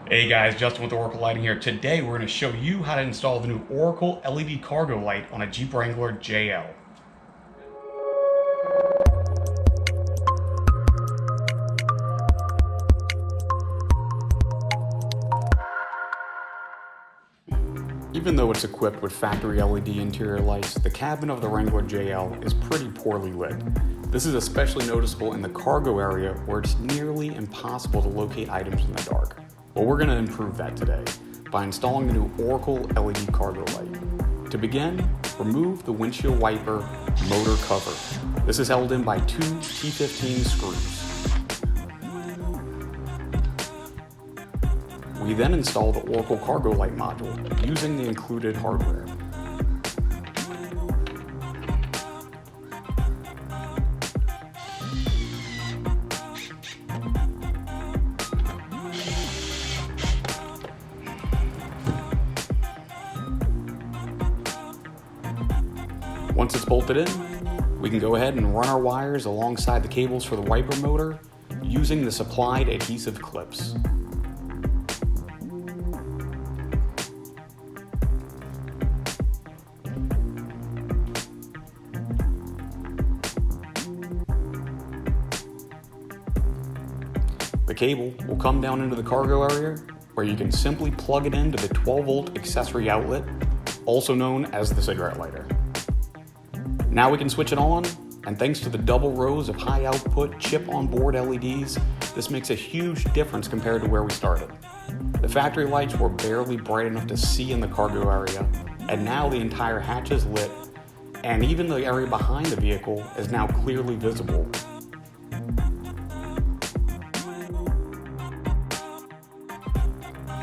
Hey guys, Justin with Oracle Lighting here. Today we're going to show you how to install the new Oracle LED cargo light on a Jeep Wrangler JL. Even though it's equipped with factory LED interior lights, the cabin of the Wrangler JL is pretty poorly lit. This is especially noticeable in the cargo area where it's nearly impossible to locate items in the dark. Well, we're going to improve that today by installing the new Oracle LED cargo light. To begin, remove the windshield wiper motor cover. This is held in by two T15 screws. We then install the Oracle cargo light module using the included hardware. Once it's bolted in, we can go ahead and run our wires alongside the cables for the wiper motor using the supplied adhesive clips. The cable will come down into the cargo area where you can simply plug it into the 12-volt accessory outlet, also known as the cigarette lighter. Now we can switch it on, and thanks to the double rows of high output chip on board LEDs, this makes a huge difference compared to where we started. The factory lights were barely bright enough to see in the cargo area, and now the entire hatch is lit, and even the area behind the vehicle is now clearly visible.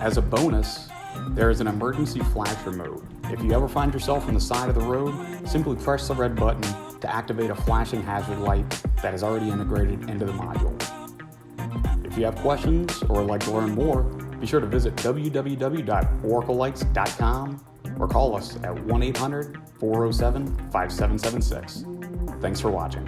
As a bonus, there is an emergency flasher mode. If you ever find yourself on the side of the road, simply press the red button to activate a flashing hazard light that is already integrated into the module. If you have questions or would like to learn more, be sure to visit www.oraclelights.com or call us at 1-800-407-5776. Thanks for watching.